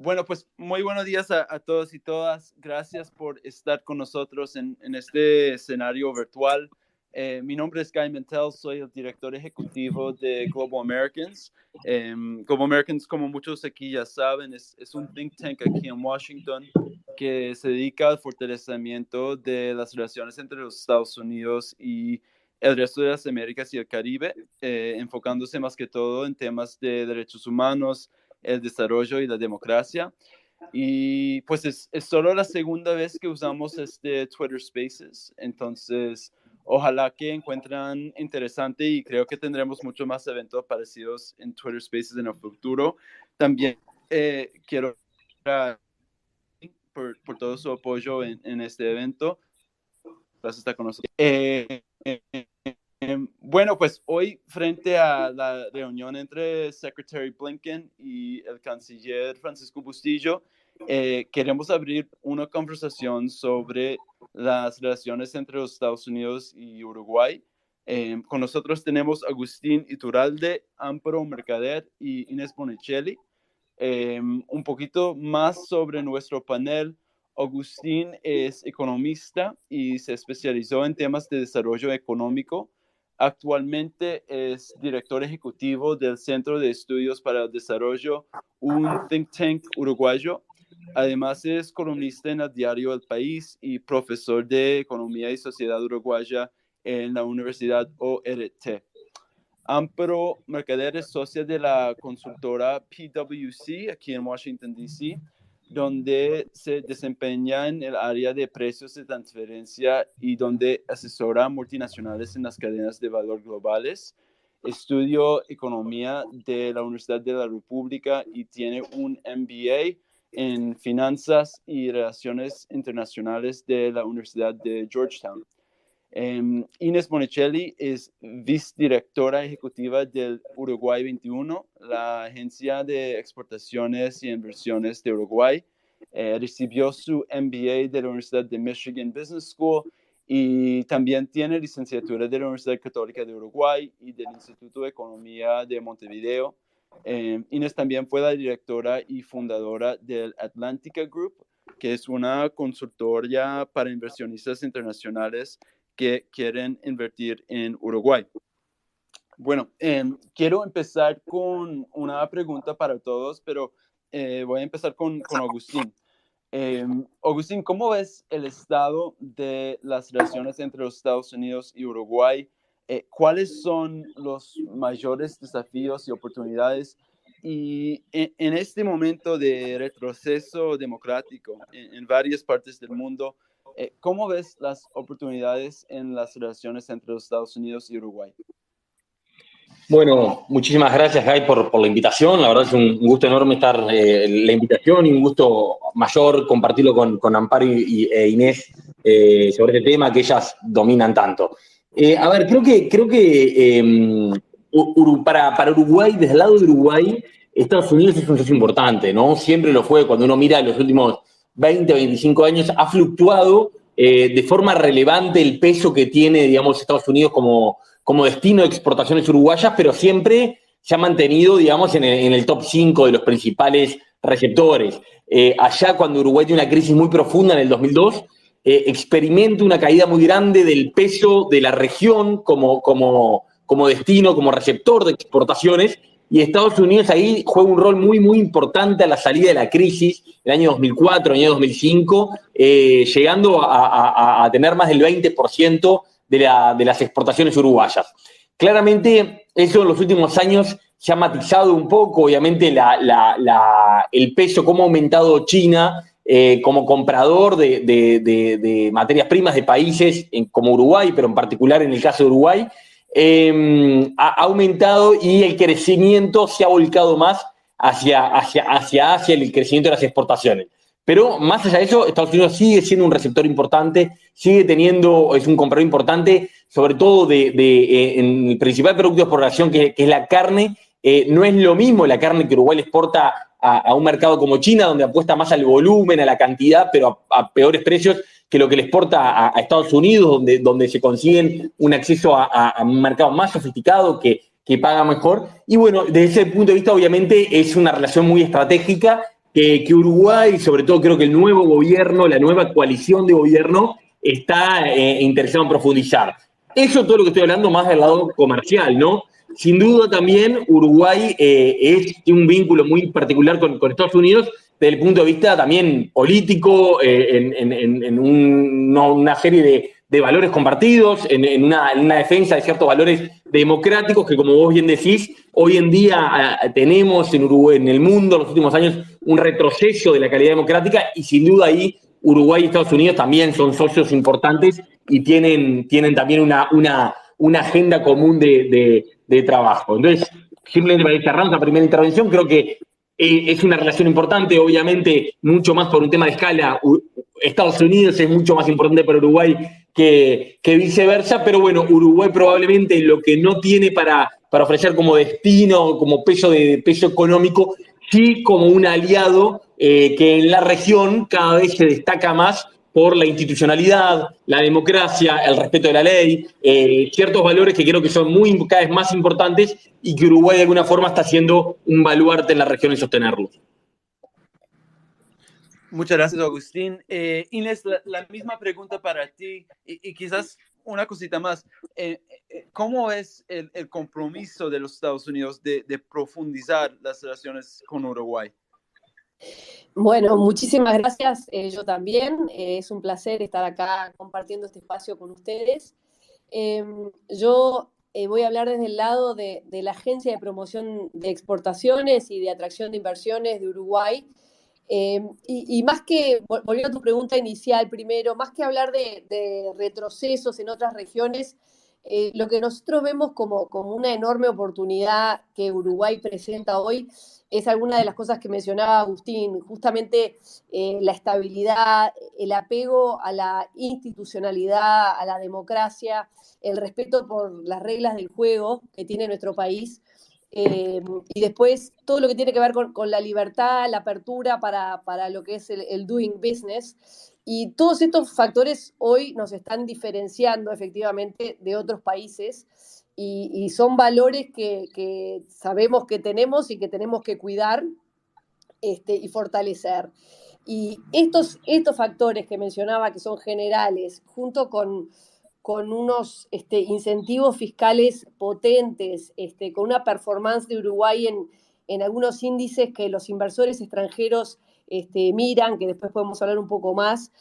Bueno, pues muy buenos días a todos y todas. Gracias por estar con nosotros en este escenario virtual. Mi nombre es Guy Mentel, soy el director ejecutivo de Global Americans. Global Americans, como muchos aquí ya saben, es un think tank aquí en Washington que se dedica al fortalecimiento de las relaciones entre los Estados Unidos y el resto de las Américas y el Caribe, enfocándose más que todo en temas de derechos humanos, el desarrollo y la democracia. Y pues es solo la segunda vez que usamos este Twitter Spaces, entonces ojalá que encuentren interesante y creo que tendremos muchos más eventos parecidos en Twitter Spaces en el futuro. También quiero por todo su apoyo en este evento. Gracias por estar con nosotros. Bueno, pues hoy frente a la reunión entre Secretary Blinken y el canciller Francisco Bustillo, queremos abrir una conversación sobre las relaciones entre los Estados Unidos y Uruguay. Con nosotros tenemos Agustín Iturralde, Amparo Mercader y Inés Monicelli. Un poquito más sobre nuestro panel. Agustín es economista y se especializó en temas de desarrollo económico. Actualmente es director ejecutivo del Centro de Estudios para el Desarrollo, un think tank uruguayo. Además es columnista en el diario El País y profesor de Economía y Sociedad Uruguaya en la Universidad ORT. Amparo Mercader es socia de la consultora PwC aquí en Washington, D.C., donde se desempeña en el área de precios de transferencia y donde asesora a multinacionales en las cadenas de valor globales. Estudió economía de la Universidad de la República y tiene un MBA en finanzas y relaciones internacionales de la Universidad de Georgetown. Inés Monicelli es vicedirectora ejecutiva del Uruguay 21, la agencia de exportaciones y inversiones de Uruguay. Recibió su MBA de la Universidad de Michigan Business School y también tiene licenciatura de la Universidad Católica de Uruguay y del Instituto de Economía de Montevideo. Inés también fue la directora y fundadora del Atlantica Group, que es una consultoría para inversionistas internacionales que quieren invertir en Uruguay. Bueno, quiero empezar con una pregunta para todos, pero voy a empezar con Agustín. Agustín, ¿cómo ves el estado de las relaciones entre los Estados Unidos y Uruguay? ¿Cuáles son los mayores desafíos y oportunidades? Y en este momento de retroceso democrático en varias partes del mundo, ¿cómo ves las oportunidades en las relaciones entre los Estados Unidos y Uruguay? Bueno, muchísimas gracias, Guy, por la invitación. La verdad es un gusto enorme estar la invitación y un gusto mayor compartirlo con Amparo e Inés sobre este tema que ellas dominan tanto. A ver, creo que para Uruguay, desde el lado de Uruguay, Estados Unidos es un socio importante, ¿no? Siempre lo fue. Cuando uno mira los últimos 20, 25 años, ha fluctuado de forma relevante el peso que tiene, digamos, Estados Unidos como destino de exportaciones uruguayas, pero siempre se ha mantenido, digamos, en el top 5 de los principales receptores. Allá, cuando Uruguay tiene una crisis muy profunda en el 2002, experimenta una caída muy grande del peso de la región como destino, como receptor de exportaciones, y Estados Unidos ahí juega un rol muy, muy importante a la salida de la crisis, el año 2004, el año 2005, llegando a tener más del 20% de las exportaciones uruguayas. Claramente, eso en los últimos años se ha matizado un poco, obviamente, el peso, cómo ha aumentado China como comprador de materias primas de países como Uruguay, pero en particular en el caso de Uruguay, ha aumentado y el crecimiento se ha volcado más hacia el crecimiento de las exportaciones. Pero más allá de eso, Estados Unidos sigue siendo un receptor importante, es un comprador importante, sobre todo en el principal producto de exportación, que es la carne. No es lo mismo la carne que Uruguay le exporta a un mercado como China, donde apuesta más al volumen, a la cantidad, pero a peores precios que lo que le exporta a Estados Unidos, donde se consiguen un acceso a un mercado más sofisticado que paga mejor. Y bueno, desde ese punto de vista, obviamente, es una relación muy estratégica, que Uruguay, sobre todo creo que el nuevo gobierno, la nueva coalición de gobierno, está interesado en profundizar. Eso todo lo que estoy hablando más del lado comercial, ¿no? Sin duda también Uruguay tiene un vínculo muy particular con Estados Unidos desde el punto de vista también político, en una serie de valores compartidos, en una defensa de ciertos valores democráticos que, como vos bien decís, hoy en día tenemos en Uruguay, en el mundo, en los últimos años, un retroceso de la calidad democrática y sin duda ahí Uruguay y Estados Unidos también son socios importantes y tienen también una agenda común de trabajo. Entonces, simplemente para ir cerrando esta primera intervención, creo que es una relación importante, obviamente, mucho más por un tema de escala. Estados Unidos es mucho más importante para Uruguay que viceversa, pero bueno, Uruguay probablemente lo que no tiene para ofrecer como destino, como peso económico, sí como un aliado que en la región cada vez se destaca más por la institucionalidad, la democracia, el respeto de la ley, ciertos valores que creo que son cada vez más importantes y que Uruguay de alguna forma está siendo un baluarte en la región en sostenerlos. Muchas gracias, Agustín. Inés, la misma pregunta para ti y quizás una cosita más. ¿Cómo es el compromiso de los Estados Unidos de profundizar las relaciones con Uruguay? Bueno, muchísimas gracias. Yo también. Es un placer estar acá compartiendo este espacio con ustedes. Yo voy a hablar desde el lado de la Agencia de Promoción de Exportaciones y de Atracción de Inversiones de Uruguay. Y más que, volviendo a tu pregunta inicial primero, más que hablar de retrocesos en otras regiones, lo que nosotros vemos como una enorme oportunidad que Uruguay presenta hoy es alguna de las cosas que mencionaba Agustín, justamente la estabilidad, el apego a la institucionalidad, a la democracia, el respeto por las reglas del juego que tiene nuestro país. Y después todo lo que tiene que ver con la libertad, la apertura para lo que es el doing business. Y todos estos factores hoy nos están diferenciando efectivamente de otros países y son valores que sabemos que tenemos y que tenemos que cuidar y fortalecer. Y estos factores que mencionaba, que son generales, junto con unos incentivos fiscales potentes, con una performance de Uruguay en algunos índices que los inversores extranjeros miran, que después podemos hablar un poco más,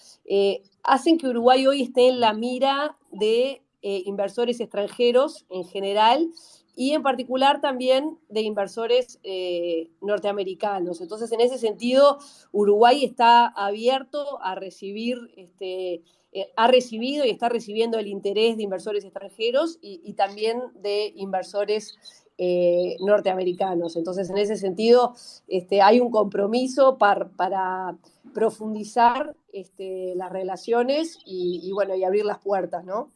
hacen que Uruguay hoy esté en la mira de inversores extranjeros en general y en particular también de inversores norteamericanos. Entonces, en ese sentido, Uruguay está abierto a recibir ha recibido y está recibiendo el interés de inversores extranjeros y también de inversores norteamericanos. Entonces, en ese sentido, hay un compromiso para profundizar las relaciones y abrir las puertas, ¿no?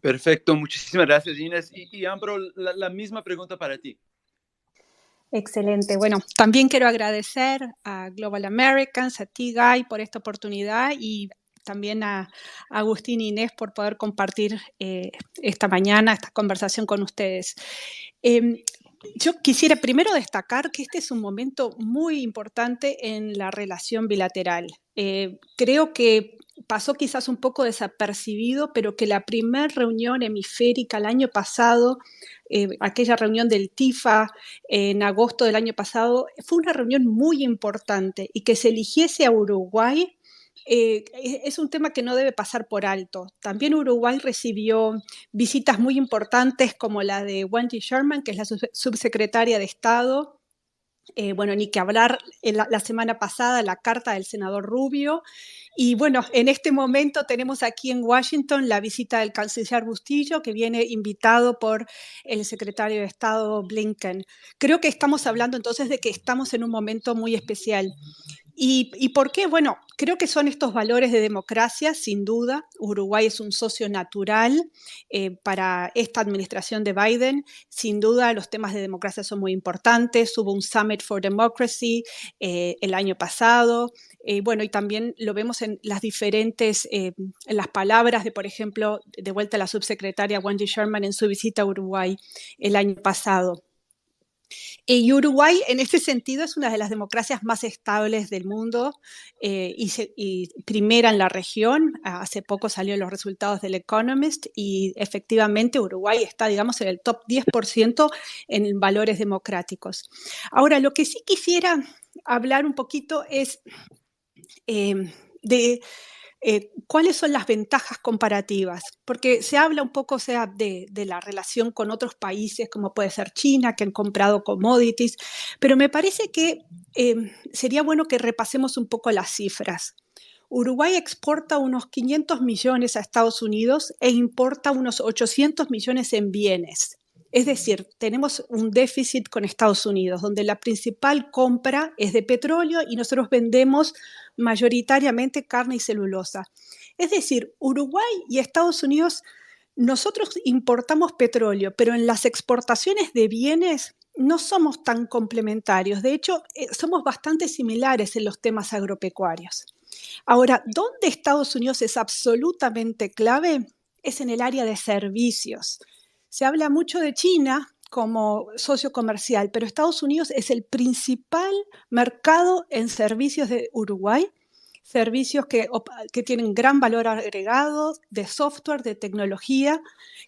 Perfecto, muchísimas gracias, Inés. Y Ambro, la misma pregunta para ti. Excelente. Bueno, también quiero agradecer a Global Americans, a ti, Guy, por esta oportunidad y también a Agustín y Inés por poder compartir esta mañana esta conversación con ustedes. Yo quisiera primero destacar que este es un momento muy importante en la relación bilateral. Creo que pasó quizás un poco desapercibido, pero que la primera reunión hemisférica el año pasado, aquella reunión del TIFA en agosto del año pasado, fue una reunión muy importante y que se eligiese a Uruguay es un tema que no debe pasar por alto. También Uruguay recibió visitas muy importantes como la de Wendy Sherman, que es la subsecretaria de Estado. Bueno, ni que hablar la semana pasada la carta del senador Rubio. Y bueno, en este momento tenemos aquí en Washington la visita del canciller Bustillo, que viene invitado por el secretario de Estado Blinken. Creo que estamos hablando entonces de que estamos en un momento muy especial. ¿Y por qué? Bueno, creo que son estos valores de democracia, sin duda. Uruguay es un socio natural para esta administración de Biden. Sin duda, los temas de democracia son muy importantes. Hubo un Summit for Democracy el año pasado. Bueno, y también lo vemos en las diferentes, en las palabras de, por ejemplo, de vuelta a la subsecretaria Wendy Sherman en su visita a Uruguay el año pasado. Y Uruguay, en este sentido, es una de las democracias más estables del mundo y primera en la región. Hace poco salieron los resultados del Economist y efectivamente Uruguay está, digamos, en el top 10% en valores democráticos. Ahora, lo que sí quisiera hablar un poquito es de cuáles son las ventajas comparativas, porque se habla un poco, o sea, de la relación con otros países, como puede ser China, que han comprado commodities, pero me parece que sería bueno que repasemos un poco las cifras. Uruguay exporta unos 500 millones a Estados Unidos e importa unos 800 millones en bienes. Es decir, tenemos un déficit con Estados Unidos, donde la principal compra es de petróleo y nosotros vendemos mayoritariamente carne y celulosa. Es decir, Uruguay y Estados Unidos, nosotros importamos petróleo, pero en las exportaciones de bienes no somos tan complementarios. De hecho, somos bastante similares en los temas agropecuarios. Ahora, ¿dónde Estados Unidos es absolutamente clave? Es en el área de servicios. Se habla mucho de China como socio comercial, pero Estados Unidos es el principal mercado en servicios de Uruguay, servicios que tienen gran valor agregado, de software, de tecnología,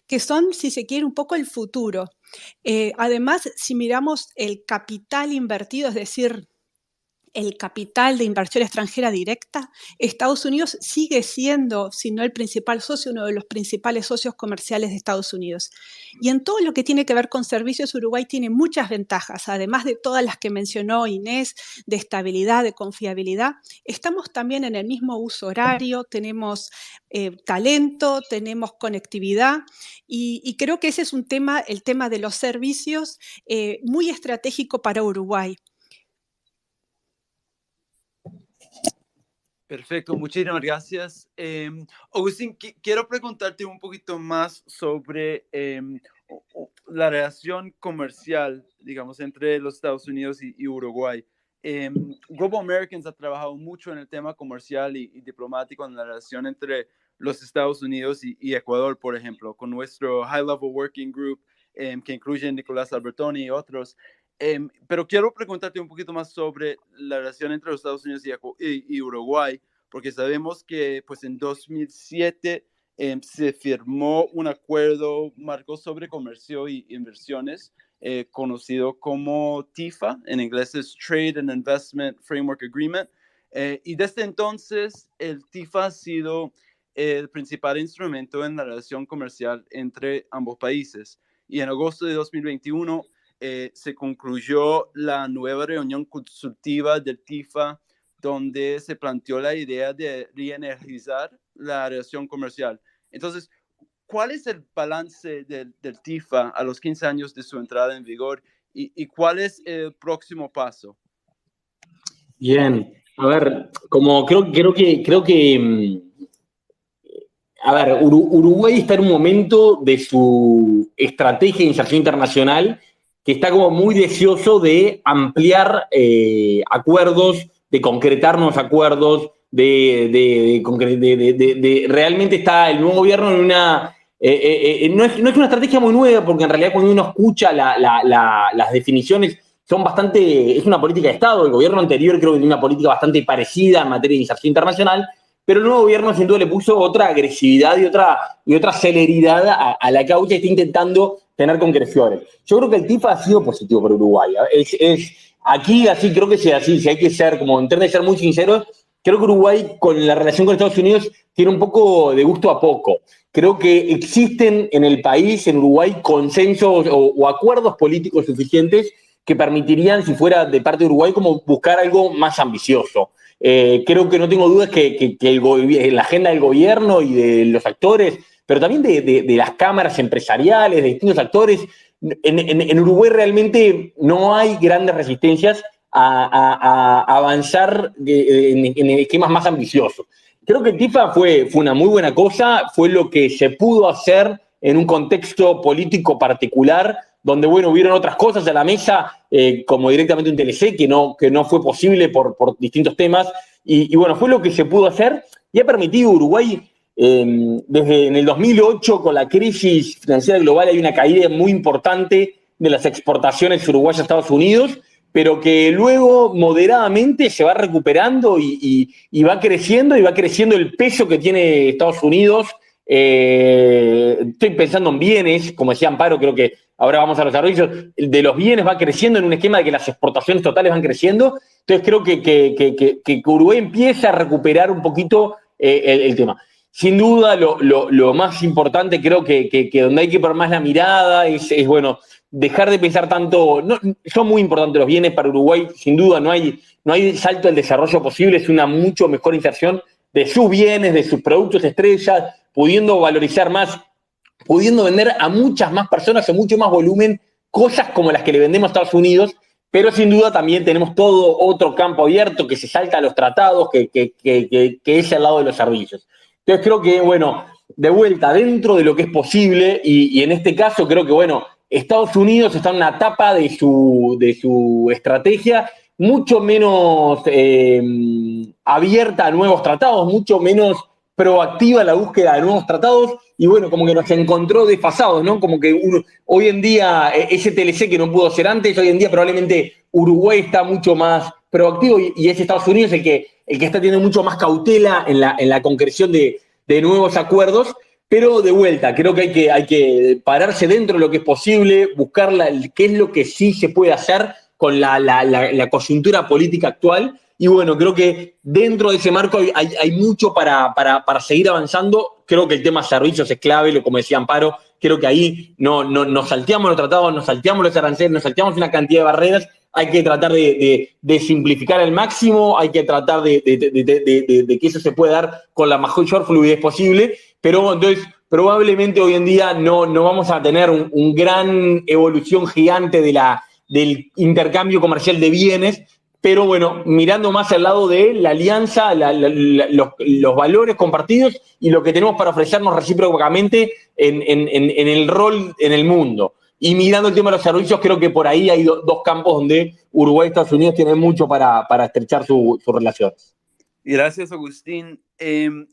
que son, si se quiere, un poco el futuro. Además, si miramos el capital invertido, es decir, el capital de inversión extranjera directa, Estados Unidos sigue siendo, si no el principal socio, uno de los principales socios comerciales de Estados Unidos. Y en todo lo que tiene que ver con servicios, Uruguay tiene muchas ventajas, además de todas las que mencionó Inés, de estabilidad, de confiabilidad. Estamos también en el mismo uso horario, tenemos talento, tenemos conectividad y creo que ese es un tema, el tema de los servicios, muy estratégico para Uruguay. Perfecto, muchísimas gracias. Agustín, quiero preguntarte un poquito más sobre la relación comercial, digamos, entre los Estados Unidos y Uruguay. Global Americans ha trabajado mucho en el tema comercial y diplomático en la relación entre los Estados Unidos y Ecuador, por ejemplo, con nuestro High Level Working Group, que incluye Nicolás Albertoni y otros. Pero quiero preguntarte un poquito más sobre la relación entre los Estados Unidos y Uruguay, porque sabemos que pues, en 2007 se firmó un acuerdo marco sobre comercio e inversiones, conocido como TIFA, en inglés es Trade and Investment Framework Agreement, y desde entonces el TIFA ha sido el principal instrumento en la relación comercial entre ambos países. Y en agosto de 2021 se concluyó la nueva reunión consultiva del TIFA, donde se planteó la idea de reenergizar la relación comercial. Entonces, ¿cuál es el balance del TIFA a los 15 años de su entrada en vigor y cuál es el próximo paso? Bien, a ver, como creo que a ver, Uruguay está en un momento de su estrategia de inserción internacional que está como muy deseoso de ampliar acuerdos, de concretar nuevos acuerdos, de realmente está el nuevo gobierno en una... no es una estrategia muy nueva, porque en realidad cuando uno escucha las definiciones son bastante... Es una política de Estado. El gobierno anterior creo que tenía una política bastante parecida en materia de inserción internacional, pero el nuevo gobierno sin duda le puso otra agresividad y otra celeridad a la causa y está intentando tener concreciones. Yo creo que el TIFA ha sido positivo para Uruguay. Aquí, así creo que sea así, si hay que ser, como intentar ser muy sinceros, creo que Uruguay con la relación con Estados Unidos tiene un poco de gusto a poco. Creo que existen en el país, en Uruguay, consensos o acuerdos políticos suficientes que permitirían, si fuera de parte de Uruguay, como buscar algo más ambicioso. Creo que no tengo dudas que la agenda del gobierno y de los actores, pero también de las cámaras empresariales, de distintos actores, en Uruguay realmente no hay grandes resistencias a avanzar en esquemas más ambiciosos. Creo que el TIFA fue una muy buena cosa, fue lo que se pudo hacer en un contexto político particular, donde, bueno, hubieron otras cosas a la mesa, como directamente un TLC, que no fue posible por distintos temas, y bueno, fue lo que se pudo hacer, y ha permitido a Uruguay, desde en el 2008, con la crisis financiera global, hay una caída muy importante de las exportaciones uruguayas a Estados Unidos, pero que luego moderadamente se va recuperando y va creciendo el peso que tiene Estados Unidos. Estoy pensando en bienes, como decía Amparo, creo que ahora vamos a los servicios, de los bienes va creciendo en un esquema de que las exportaciones totales van creciendo. Entonces creo que Uruguay empieza a recuperar un poquito el tema. Sin duda, lo más importante, creo que donde hay que poner más la mirada es bueno, dejar de pensar tanto. No, son muy importantes los bienes para Uruguay, sin duda, no hay salto al desarrollo posible, es una mucho mejor inserción de sus bienes, de sus productos estrellas, pudiendo valorizar más, pudiendo vender a muchas más personas, a mucho más volumen, cosas como las que le vendemos a Estados Unidos, pero sin duda también tenemos todo otro campo abierto que se salta a los tratados, que es al lado de los servicios. Entonces creo que, bueno, de vuelta, dentro de lo que es posible, y en este caso creo que, bueno, Estados Unidos está en una etapa de su estrategia mucho menos abierta a nuevos tratados, mucho menos proactiva en la búsqueda de nuevos tratados, y bueno, como que nos encontró desfasados, ¿no? Como que hoy en día, ese TLC que no pudo ser antes, hoy en día probablemente Uruguay está mucho más proactivo y es Estados Unidos el que está teniendo mucho más cautela en la concreción de nuevos acuerdos, pero de vuelta, creo que hay que pararse dentro de lo que es posible, buscar qué es lo que sí se puede hacer con la coyuntura política actual. Y bueno, creo que dentro de ese marco hay mucho para seguir avanzando. Creo que el tema servicios es clave, como decía Amparo. Creo que ahí nos salteamos los tratados, nos salteamos los aranceles, nos salteamos una cantidad de barreras. Hay que tratar de simplificar al máximo, hay que tratar de que eso se pueda dar con la mayor fluidez posible. Pero entonces, probablemente hoy en día no vamos a tener un gran evolución gigante del intercambio comercial de bienes, pero bueno, mirando más al lado de la alianza, los valores compartidos y lo que tenemos para ofrecernos recíprocamente en el rol en el mundo. Y mirando el tema de los servicios, creo que por ahí hay dos campos donde Uruguay y Estados Unidos tienen mucho para estrechar sus relaciones. Gracias, Agustín.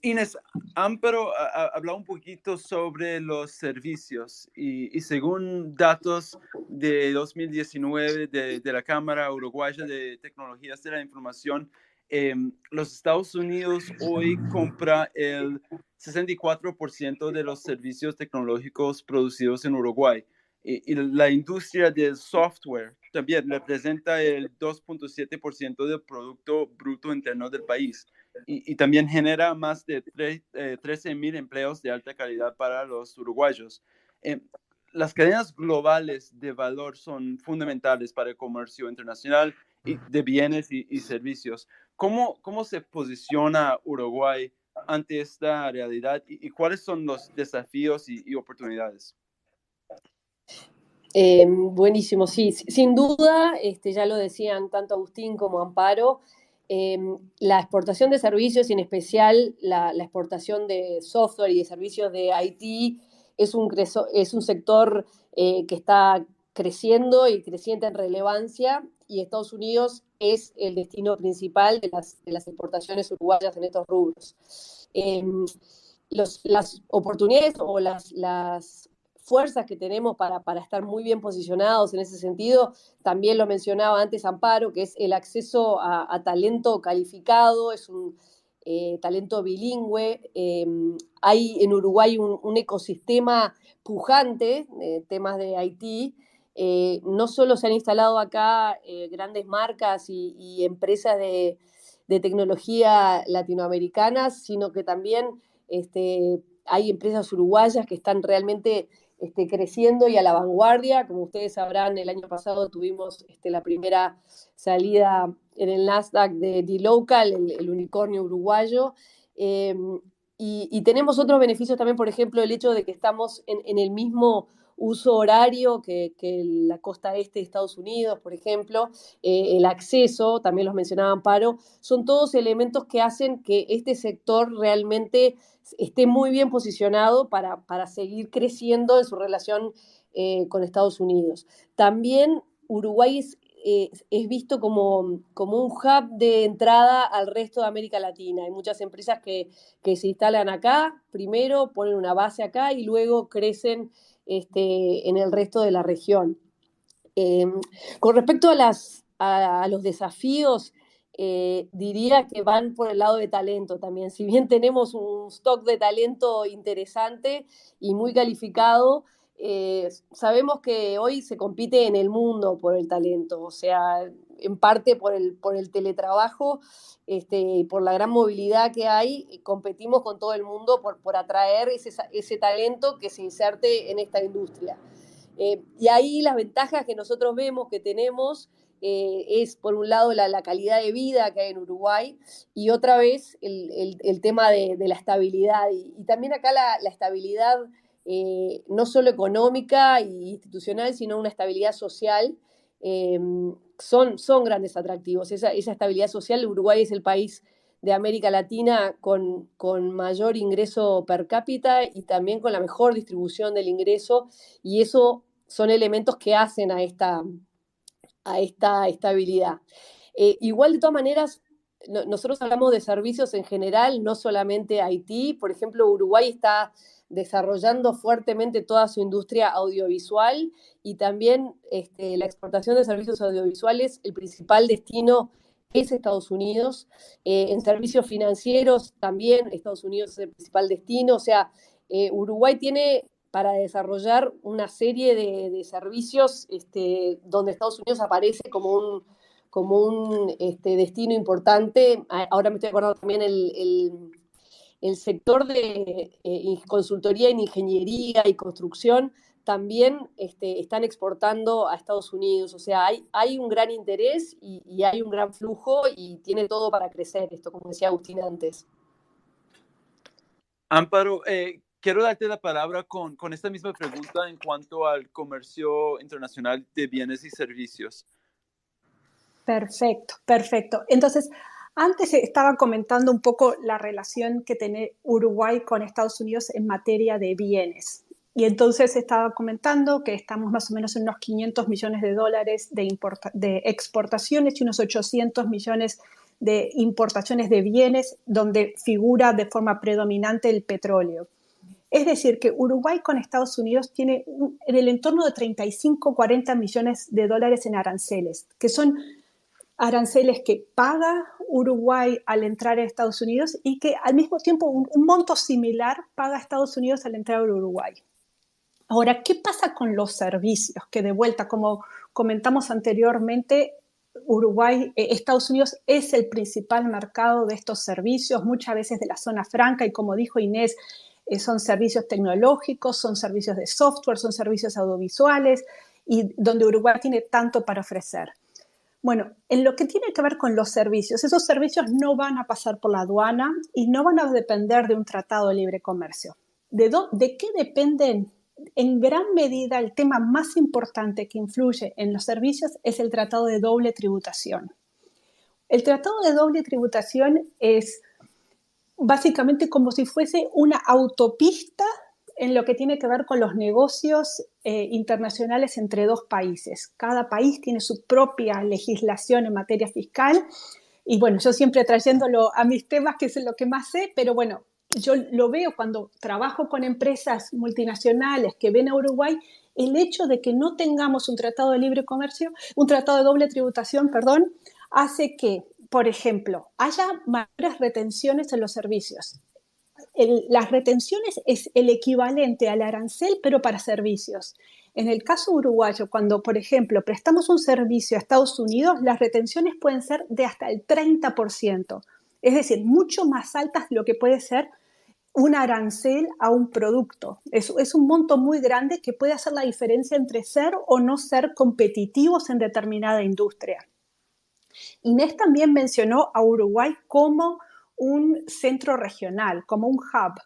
Inés, Amparo hablado un poquito sobre los servicios y según datos de 2019 de la Cámara Uruguaya de Tecnologías de la Información, los Estados Unidos hoy compra el 64% de los servicios tecnológicos producidos en Uruguay. Y la industria del software también representa el 2.7% del Producto Bruto Interno del país y también genera más de 13,000 empleos de alta calidad para los uruguayos. Las cadenas globales de valor son fundamentales para el comercio internacional y de bienes y servicios. ¿Cómo se posiciona Uruguay ante esta realidad y cuáles son los desafíos y oportunidades? Buenísimo, sí, sin duda, ya lo decían tanto Agustín como Amparo, la exportación de servicios y en especial la exportación de software y de servicios de IT es un sector que está creciendo y creciente en relevancia, y Estados Unidos es el destino principal de las exportaciones uruguayas en estos rubros. Las oportunidades o las fuerzas que tenemos para estar muy bien posicionados en ese sentido, también lo mencionaba antes Amparo, que es el acceso a talento calificado, es un talento bilingüe. Hay en Uruguay un ecosistema pujante, temas de IT. No solo se han instalado acá grandes marcas y empresas de tecnología latinoamericanas, sino que también hay empresas uruguayas que están realmente creciendo y a la vanguardia. Como ustedes sabrán, el año pasado tuvimos la primera salida en el Nasdaq de dLocal, el unicornio uruguayo. Y tenemos otros beneficios también, por ejemplo, el hecho de que estamos en el mismo uso horario que la costa este de Estados Unidos, por ejemplo, el acceso, también los mencionaba Amparo, son todos elementos que hacen que este sector realmente esté muy bien posicionado para seguir creciendo en su relación con Estados Unidos. También Uruguay es visto como un hub de entrada al resto de América Latina. Hay muchas empresas que se instalan acá, primero ponen una base acá y luego crecen en el resto de la región. Con respecto a los desafíos, diría que van por el lado de talento también. Si bien tenemos un stock de talento interesante y muy calificado, sabemos que hoy se compite en el mundo por el talento, o sea, en parte por el teletrabajo, por la gran movilidad que hay, competimos con todo el mundo por atraer ese talento que se inserte en esta industria. Y ahí las ventajas que nosotros vemos que tenemos es, por un lado, la calidad de vida que hay en Uruguay y otra vez el tema de la estabilidad. Y también acá la estabilidad no solo económica e institucional, sino una estabilidad social. Son grandes atractivos. Esa estabilidad social, Uruguay es el país de América Latina con mayor ingreso per cápita y también con la mejor distribución del ingreso, y eso son elementos que hacen a esta estabilidad. Igual, de todas maneras, nosotros hablamos de servicios en general, no solamente IT. Por ejemplo, Uruguay está desarrollando fuertemente toda su industria audiovisual y también la exportación de servicios audiovisuales, el principal destino es Estados Unidos. En servicios financieros también Estados Unidos es el principal destino. O sea, Uruguay tiene para desarrollar una serie de servicios donde Estados Unidos aparece como un destino importante. Ahora me estoy acordando también el sector de consultoría en ingeniería y construcción también están exportando a Estados Unidos. O sea, hay un gran interés y hay un gran flujo y tiene todo para crecer esto, como decía Agustín antes. Amparo, quiero darte la palabra con esta misma pregunta en cuanto al comercio internacional de bienes y servicios. Perfecto, perfecto. Entonces, antes estaba comentando un poco la relación que tiene Uruguay con Estados Unidos en materia de bienes. Y entonces estaba comentando que estamos más o menos en unos $500 millones de exportaciones y unos 800 millones de importaciones de bienes, donde figura de forma predominante el petróleo. Es decir, que Uruguay con Estados Unidos tiene en el entorno de 35-40 millones de dólares en aranceles, que son aranceles que paga Uruguay al entrar a Estados Unidos y que al mismo tiempo un monto similar paga Estados Unidos al entrar a Uruguay. Ahora, ¿qué pasa con los servicios? Que de vuelta, como comentamos anteriormente, Estados Unidos es el principal mercado de estos servicios, muchas veces de la zona franca, y como dijo Inés, son servicios tecnológicos, son servicios de software, son servicios audiovisuales, y donde Uruguay tiene tanto para ofrecer. Bueno, en lo que tiene que ver con los servicios, esos servicios no van a pasar por la aduana y no van a depender de un tratado de libre comercio. ¿De qué dependen? En gran medida, el tema más importante que influye en los servicios es el tratado de doble tributación. El tratado de doble tributación es básicamente como si fuese una autopista en lo que tiene que ver con los negocios internacionales entre dos países. Cada país tiene su propia legislación en materia fiscal y bueno, yo siempre trayéndolo a mis temas, que es lo que más sé, pero bueno, yo lo veo cuando trabajo con empresas multinacionales que ven a Uruguay, el hecho de que no tengamos un tratado de libre comercio, un tratado de doble tributación, perdón, hace que, por ejemplo, haya mayores retenciones en los servicios. Las retenciones es el equivalente al arancel, pero para servicios. En el caso uruguayo, cuando, por ejemplo, prestamos un servicio a Estados Unidos, las retenciones pueden ser de hasta el 30%. Es decir, mucho más altas de lo que puede ser un arancel a un producto. Es un monto muy grande que puede hacer la diferencia entre ser o no ser competitivos en determinada industria. Inés también mencionó a Uruguay como un centro regional, como un hub.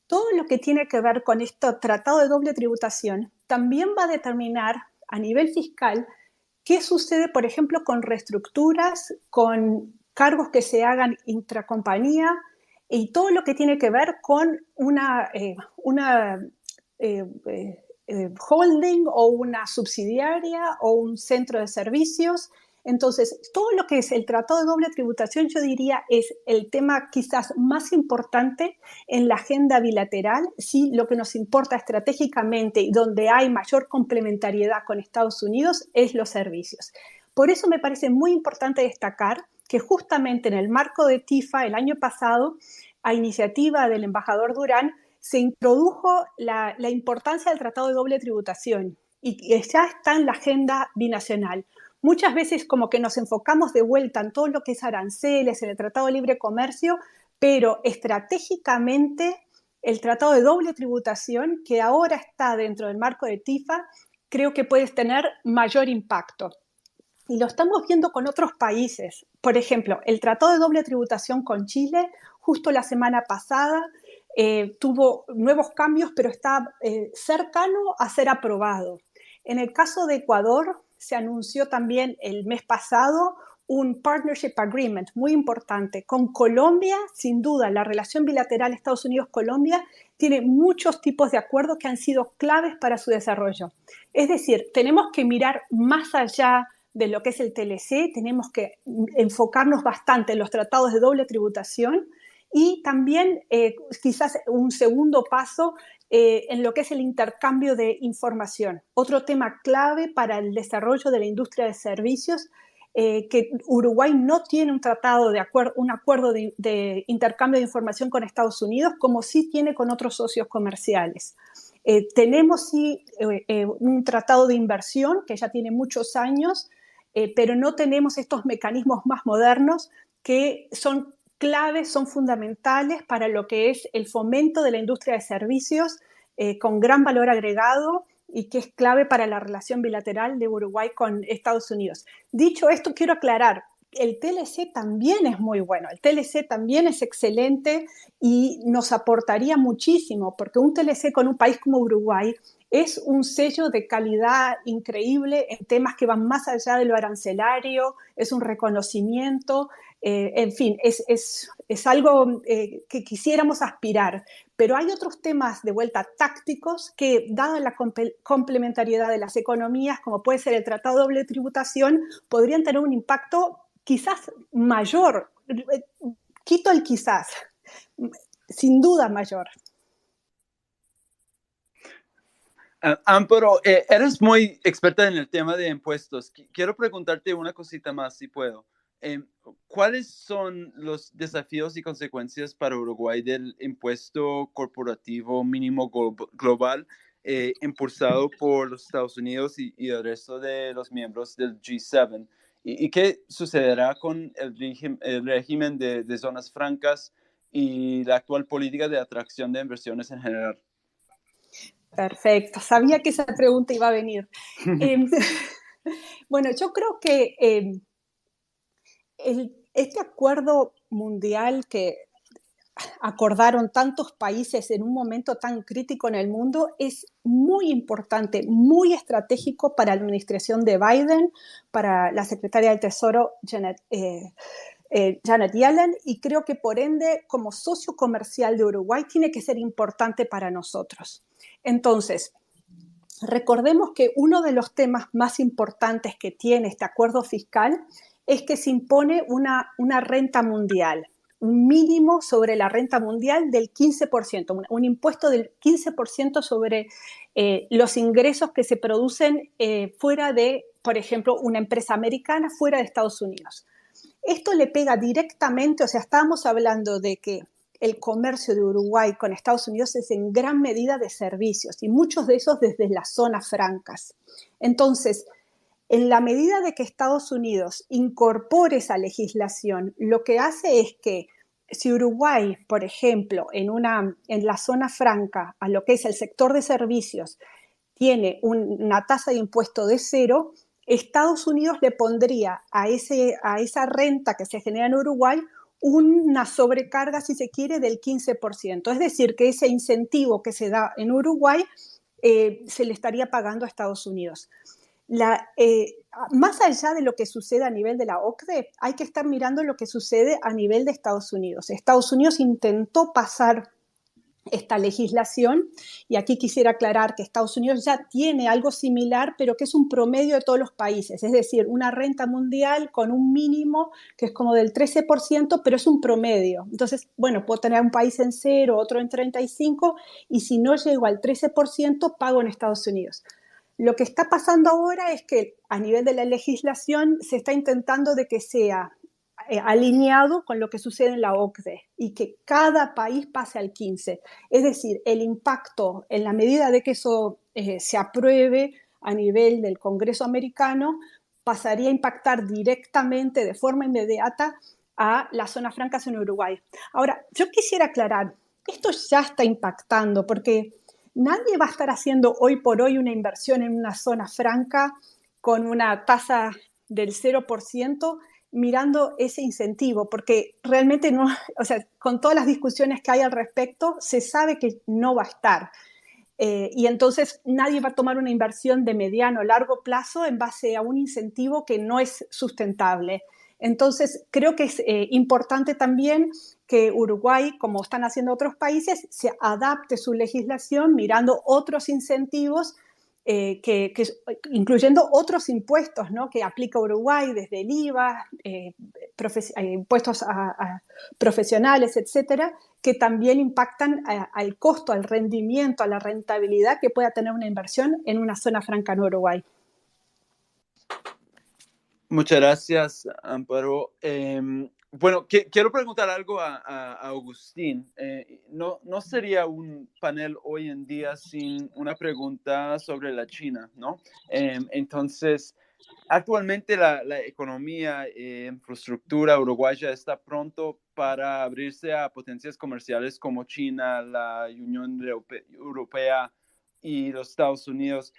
Todo lo que tiene que ver con este tratado de doble tributación también va a determinar a nivel fiscal qué sucede, por ejemplo, con reestructuras, con cargos que se hagan intracompañía y todo lo que tiene que ver con una holding o una subsidiaria o un centro de servicios Entonces, todo lo que es el Tratado de Doble Tributación, yo diría, es el tema quizás más importante en la agenda bilateral, sí, lo que nos importa estratégicamente y donde hay mayor complementariedad con Estados Unidos es los servicios. Por eso me parece muy importante destacar que justamente en el marco de TIFA el año pasado, a iniciativa del embajador Durán, se introdujo la importancia del Tratado de Doble Tributación y ya está en la agenda binacional. Muchas veces como que nos enfocamos de vuelta en todo lo que es aranceles, en el Tratado de Libre Comercio, pero estratégicamente el Tratado de Doble Tributación, que ahora está dentro del marco de TIFA, creo que puede tener mayor impacto. Y lo estamos viendo con otros países. Por ejemplo, el Tratado de Doble Tributación con Chile, justo la semana pasada, tuvo nuevos cambios, pero está cercano a ser aprobado. En el caso de Ecuador, se anunció también el mes pasado un Partnership Agreement muy importante con Colombia. Sin duda, la relación bilateral Estados Unidos-Colombia tiene muchos tipos de acuerdos que han sido claves para su desarrollo. Es decir, tenemos que mirar más allá de lo que es el TLC, tenemos que enfocarnos bastante en los tratados de doble tributación y también quizás un segundo paso en lo que es el intercambio de información. Otro tema clave para el desarrollo de la industria de servicios, que Uruguay no tiene un acuerdo de intercambio de información con Estados Unidos, como sí tiene con otros socios comerciales. Tenemos sí un tratado de inversión que ya tiene muchos años, pero no tenemos estos mecanismos más modernos que son claves, son fundamentales para lo que es el fomento de la industria de servicios con gran valor agregado y que es clave para la relación bilateral de Uruguay con Estados Unidos. Dicho esto, quiero aclarar, el TLC también es muy bueno, el TLC también es excelente y nos aportaría muchísimo, porque un TLC con un país como Uruguay es un sello de calidad increíble en temas que van más allá de lo arancelario, es un reconocimiento, en fin, es algo que quisiéramos aspirar. Pero hay otros temas de vuelta tácticos que, dada la complementariedad de las economías, como puede ser el Tratado de Doble Tributación, podrían tener un impacto quizás mayor. Quito el quizás, sin duda mayor. Amparo, eres muy experta en el tema de impuestos. Quiero preguntarte una cosita más, si puedo. ¿Cuáles son los desafíos y consecuencias para Uruguay del impuesto corporativo mínimo global impulsado por los Estados Unidos y el resto de los miembros del G7? ¿Y qué sucederá con el régimen de zonas francas y la actual política de atracción de inversiones en general? Perfecto, sabía que esa pregunta iba a venir. Bueno, yo creo que este acuerdo mundial que acordaron tantos países en un momento tan crítico en el mundo es muy importante, muy estratégico para la administración de Biden, para la secretaria del Tesoro Janet Yellen, y creo que por ende, como socio comercial de Uruguay, tiene que ser importante para nosotros. Entonces, recordemos que uno de los temas más importantes que tiene este acuerdo fiscal es que se impone una renta mundial, un mínimo sobre la renta mundial del 15%, un impuesto del 15% sobre los ingresos que se producen fuera de, por ejemplo, una empresa americana fuera de Estados Unidos. Esto le pega directamente, o sea, estábamos hablando de que el comercio de Uruguay con Estados Unidos es en gran medida de servicios y muchos de esos desde las zonas francas. Entonces, en la medida de que Estados Unidos incorpore esa legislación, lo que hace es que si Uruguay, por ejemplo, en la zona franca, a lo que es el sector de servicios, tiene una tasa de impuesto de 0, Estados Unidos le pondría a esa renta que se genera en Uruguay una sobrecarga, si se quiere, del 15%. Es decir, que ese incentivo que se da en Uruguay se le estaría pagando a Estados Unidos. Más allá de lo que sucede a nivel de la OCDE, hay que estar mirando lo que sucede a nivel de Estados Unidos. Estados Unidos intentó pasar esta legislación, y aquí quisiera aclarar que Estados Unidos ya tiene algo similar, pero que es un promedio de todos los países, es decir, una renta mundial con un mínimo que es como del 13%, pero es un promedio. Entonces, bueno, puedo tener un país en 0, otro en 35%, y si no llego al 13%, pago en Estados Unidos. Lo que está pasando ahora es que a nivel de la legislación se está intentando de que sea alineado con lo que sucede en la OCDE y que cada país pase al 15%. Es decir, el impacto, en la medida de que eso se apruebe a nivel del Congreso americano, pasaría a impactar directamente, de forma inmediata, a las zonas francas en Uruguay. Ahora, yo quisiera aclarar, esto ya está impactando porque nadie va a estar haciendo hoy por hoy una inversión en una zona franca con una tasa del 0%, mirando ese incentivo, porque realmente no, o sea, con todas las discusiones que hay al respecto, se sabe que no va a estar. Y entonces nadie va a tomar una inversión de mediano o largo plazo en base a un incentivo que no es sustentable. Entonces, creo que es importante también que Uruguay, como están haciendo otros países, se adapte su legislación mirando otros incentivos, incluyendo otros impuestos, ¿no?, que aplica Uruguay, desde el IVA, impuestos a profesionales, etcétera, que también impactan al costo, al rendimiento, a la rentabilidad que pueda tener una inversión en una zona franca en Uruguay. Muchas gracias, Amparo. Bueno, quiero preguntar algo a Agustín. No sería un panel hoy en día sin una pregunta sobre la China, ¿no? Entonces, actualmente la economía e infraestructura uruguaya está pronto para abrirse a potencias comerciales como China, la Unión Europea y los Estados Unidos.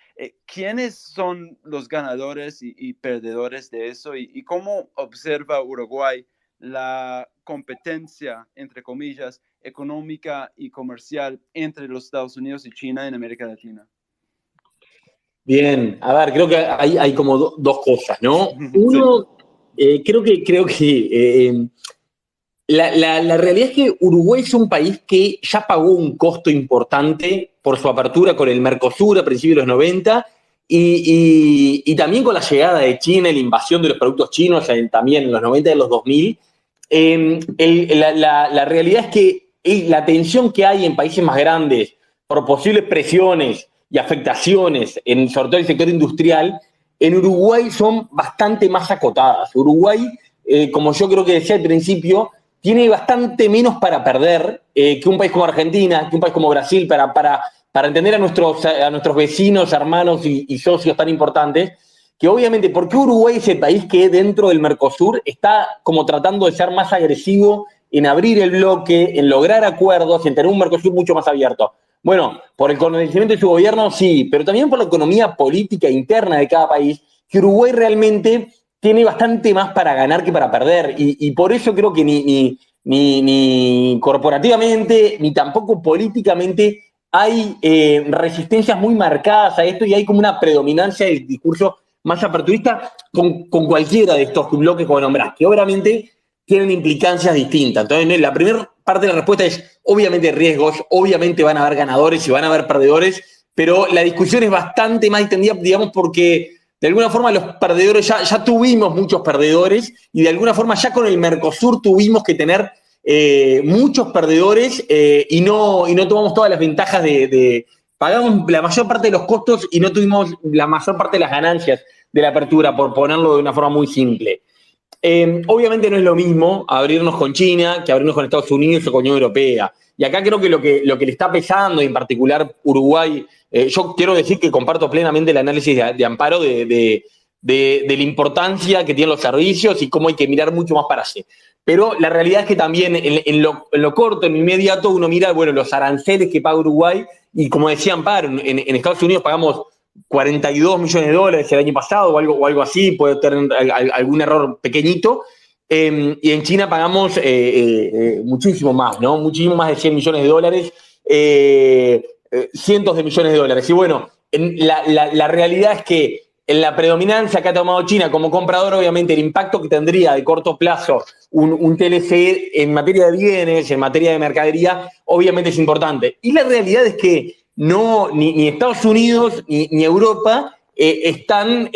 ¿Quiénes son los ganadores y perdedores de eso? ¿Y cómo observa Uruguay la competencia, entre comillas, económica y comercial entre los Estados Unidos y China en América Latina? Bien, a ver, creo que hay como dos cosas, ¿no? Uno, creo que la realidad es que Uruguay es un país que ya pagó un costo importante por su apertura con el Mercosur a principios de los 90 y también con la llegada de China y la invasión de los productos chinos también en los 90 y en los 2000. La realidad es que la tensión que hay en países más grandes por posibles presiones y afectaciones, sobre todo el sector industrial, en Uruguay son bastante más acotadas. Uruguay, como yo creo que decía al principio, tiene bastante menos para perder que un país como Argentina, que un país como Brasil, para entender a nuestros vecinos, hermanos y socios tan importantes, que obviamente, ¿por qué Uruguay es el país que dentro del Mercosur está como tratando de ser más agresivo en abrir el bloque, en lograr acuerdos, en tener un Mercosur mucho más abierto? Bueno, por el conocimiento de su gobierno, sí, pero también por la economía política interna de cada país, que Uruguay realmente tiene bastante más para ganar que para perder. Y por eso creo que ni corporativamente, ni tampoco políticamente hay resistencias muy marcadas a esto y hay como una predominancia del discurso más aperturista con cualquiera de estos bloques que nombrás, que obviamente tienen implicancias distintas. Entonces, la primera parte de la respuesta es, obviamente, riesgos, obviamente van a haber ganadores y van a haber perdedores, pero la discusión es bastante más extendida, digamos, porque de alguna forma los perdedores, ya tuvimos muchos perdedores y de alguna forma ya con el Mercosur tuvimos que tener muchos perdedores y no tomamos todas las ventajas pagamos la mayor parte de los costos y no tuvimos la mayor parte de las ganancias de la apertura, por ponerlo de una forma muy simple. Obviamente no es lo mismo abrirnos con China que abrirnos con Estados Unidos o con Unión Europea. Y acá creo que lo que le está pesando, en particular Uruguay, yo quiero decir que comparto plenamente el análisis de Amparo de la importancia que tienen los servicios y cómo hay que mirar mucho más para allá. Pero la realidad es que también en lo corto, en lo inmediato, uno mira, bueno, los aranceles que paga Uruguay y como decía Amparo, en Estados Unidos pagamos 42 millones de dólares el año pasado o algo así, puede tener algún error pequeñito, y en China pagamos muchísimo más, ¿no? Muchísimo más de 100 millones de dólares, cientos de millones de dólares. Y bueno, la realidad es que en la predominancia que ha tomado China como comprador, obviamente el impacto que tendría de corto plazo un TLC en materia de bienes, en materia de mercadería, obviamente es importante. Y la realidad es que ni Estados Unidos ni Europa están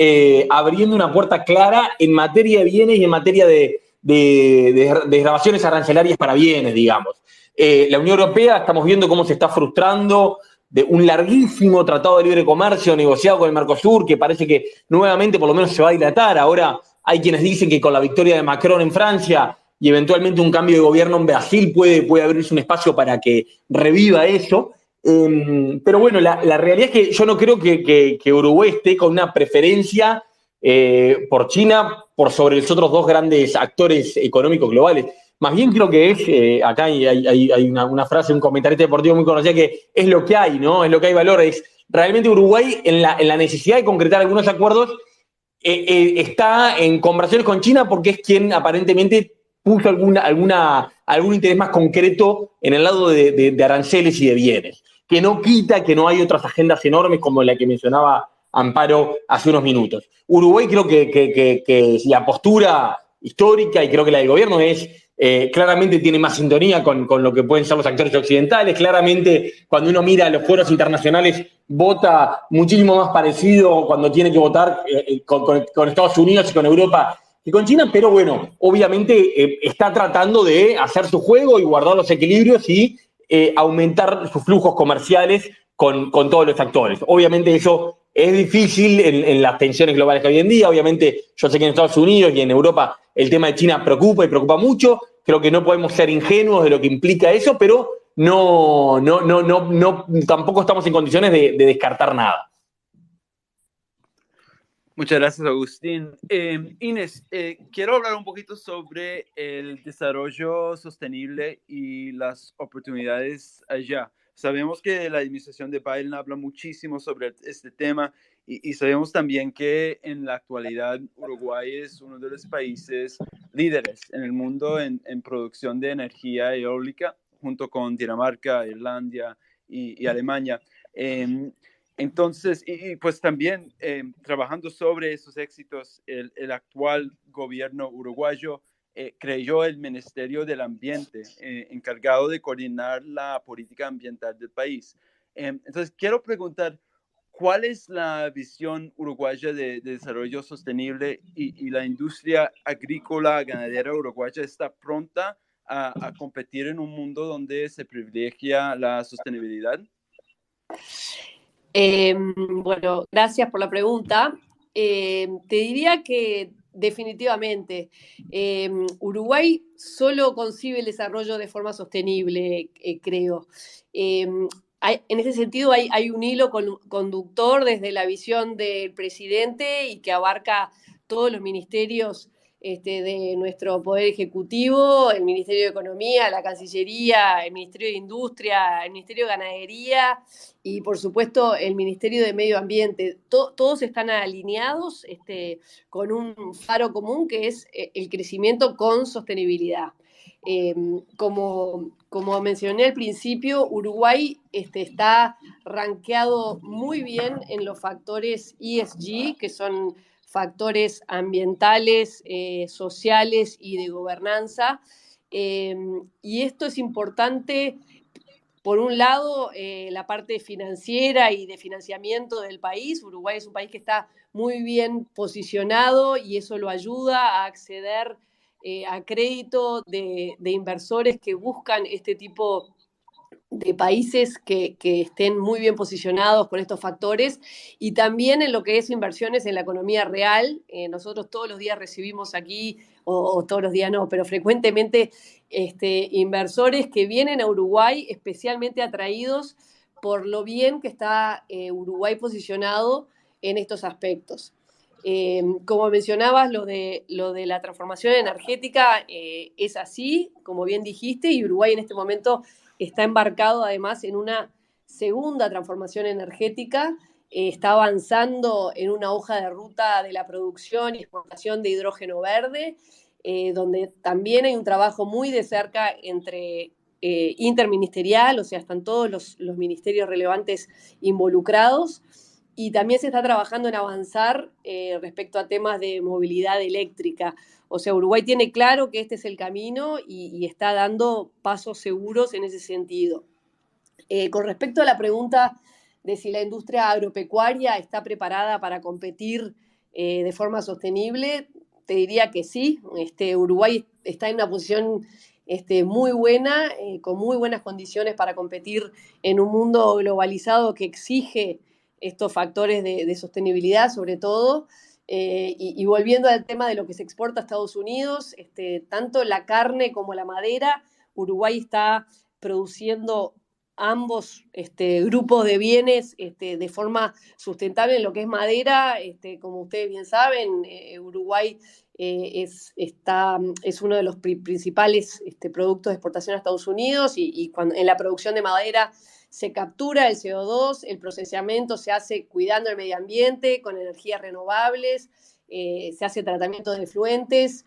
abriendo una puerta clara en materia de bienes y en materia de desgravaciones arancelarias para bienes, digamos. La Unión Europea, estamos viendo cómo se está frustrando de un larguísimo tratado de libre comercio negociado con el Mercosur, que parece que nuevamente por lo menos se va a dilatar. Ahora hay quienes dicen que con la victoria de Macron en Francia y eventualmente un cambio de gobierno en Brasil puede abrirse un espacio para que reviva eso. Pero bueno, la realidad es que yo no creo que Uruguay esté con una preferencia por China por sobre los otros dos grandes actores económicos globales. Más bien creo que es, acá hay una frase, un comentarista deportivo muy conocido, que es lo que hay, ¿no? Es lo que hay valor. Es realmente Uruguay en la necesidad de concretar algunos acuerdos está en conversaciones con China porque es quien aparentemente puso algún interés más concreto en el lado de aranceles y de bienes, que no quita que no hay otras agendas enormes como la que mencionaba Amparo hace unos minutos. Uruguay creo que la postura histórica y creo que la del gobierno es claramente tiene más sintonía con lo que pueden ser los actores occidentales. Claramente, cuando uno mira los foros internacionales, vota muchísimo más parecido cuando tiene que votar con Estados Unidos y con Europa que con China, pero bueno, obviamente está tratando de hacer su juego y guardar los equilibrios y aumentar sus flujos comerciales con todos los actores. Obviamente eso es difícil en las tensiones globales que hay hoy en día. Obviamente yo sé que en Estados Unidos y en Europa el tema de China preocupa y preocupa mucho. Creo que no podemos ser ingenuos de lo que implica eso, pero tampoco estamos en condiciones de descartar nada. Muchas gracias, Agustín. Inés, quiero hablar un poquito sobre el desarrollo sostenible y las oportunidades allá. Sabemos que la administración de Biden habla muchísimo sobre este tema y sabemos también que en la actualidad Uruguay es uno de los países líderes en el mundo en producción de energía eólica, junto con Dinamarca, Irlanda y Alemania. Entonces, y pues también trabajando sobre esos éxitos, el actual gobierno uruguayo creó el Ministerio del Ambiente, encargado de coordinar la política ambiental del país. Entonces, quiero preguntar, ¿cuál es la visión uruguaya de desarrollo sostenible y la industria agrícola ganadera uruguaya está pronta a competir en un mundo donde se privilegia la sostenibilidad? Bueno, gracias por la pregunta. Te diría que definitivamente Uruguay solo concibe el desarrollo de forma sostenible, creo. En ese sentido hay un hilo conductor desde la visión del presidente y que abarca todos los ministerios de nuestro Poder Ejecutivo, el Ministerio de Economía, la Cancillería, el Ministerio de Industria, el Ministerio de Ganadería y, por supuesto, el Ministerio de Medio Ambiente. Todos están alineados con un faro común que es el crecimiento con sostenibilidad. Como mencioné al principio, Uruguay está rankeado muy bien en los factores ESG, que son factores ambientales, sociales y de gobernanza. Y esto es importante, por un lado, la parte financiera y de financiamiento del país. Uruguay es un país que está muy bien posicionado y eso lo ayuda a acceder a crédito de inversores que buscan este tipo de países que estén muy bien posicionados con estos factores y también en lo que es inversiones en la economía real. Nosotros todos los días recibimos aquí, o todos los días no, pero frecuentemente inversores que vienen a Uruguay especialmente atraídos por lo bien que está Uruguay posicionado en estos aspectos. Como mencionabas, lo de la transformación energética es así, como bien dijiste, y Uruguay en este momento está embarcado además en una segunda transformación energética, está avanzando en una hoja de ruta de la producción y exportación de hidrógeno verde, donde también hay un trabajo muy de cerca entre interministerial, o sea, están todos los ministerios relevantes involucrados. Y también se está trabajando en avanzar respecto a temas de movilidad eléctrica. O sea, Uruguay tiene claro que este es el camino y está dando pasos seguros en ese sentido. Con respecto a la pregunta de si la industria agropecuaria está preparada para competir de forma sostenible, te diría que sí. Uruguay está en una posición muy buena, con muy buenas condiciones para competir en un mundo globalizado que exige estos factores de sostenibilidad, sobre todo. Y volviendo al tema de lo que se exporta a Estados Unidos, tanto la carne como la madera, Uruguay está produciendo ambos grupos de bienes de forma sustentable. En lo que es madera, como ustedes bien saben, Uruguay es uno de los principales productos de exportación a Estados Unidos y en la producción de madera se captura el CO2, el procesamiento se hace cuidando el medio ambiente, con energías renovables, se hace tratamiento de efluentes.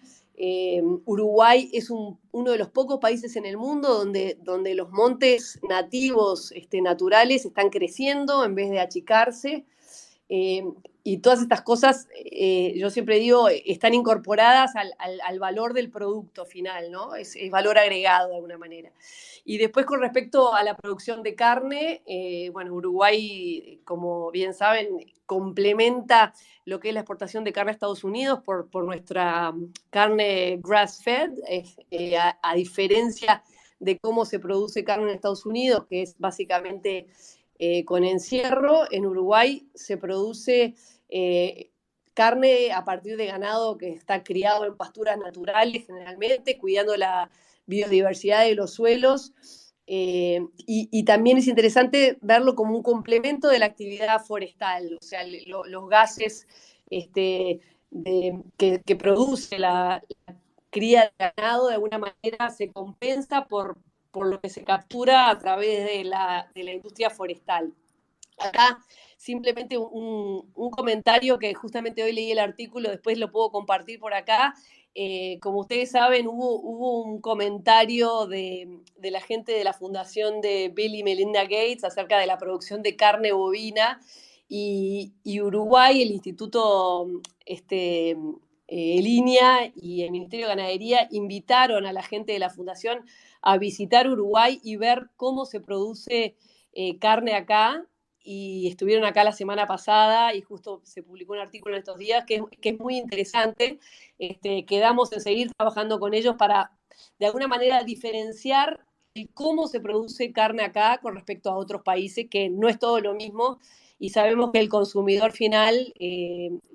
Uruguay es uno de los pocos países en el mundo donde los montes nativos naturales están creciendo en vez de achicarse. Y todas estas cosas, yo siempre digo, están incorporadas al valor del producto final, ¿no? Es valor agregado de alguna manera. Y después con respecto a la producción de carne, bueno, Uruguay, como bien saben, complementa lo que es la exportación de carne a Estados Unidos por nuestra carne grass-fed, a diferencia de cómo se produce carne en Estados Unidos, que es básicamente con encierro. En Uruguay se produce carne a partir de ganado que está criado en pasturas naturales generalmente, cuidando la biodiversidad de los suelos. Y también es interesante verlo como un complemento de la actividad forestal, o sea, los gases que produce la cría de ganado de alguna manera se compensa por lo que se captura a través de la industria forestal. Acá simplemente un comentario que justamente hoy leí el artículo, después lo puedo compartir por acá. Como ustedes saben, hubo un comentario de la gente de la fundación de Bill y Melinda Gates acerca de la producción de carne bovina y Uruguay, el Instituto Línea y el Ministerio de Ganadería invitaron a la gente de la fundación a visitar Uruguay y ver cómo se produce carne acá. Y estuvieron acá la semana pasada y justo se publicó un artículo en estos días que es muy interesante. Quedamos en seguir trabajando con ellos para, de alguna manera, diferenciar cómo se produce carne acá con respecto a otros países, que no es todo lo mismo, y sabemos que el consumidor final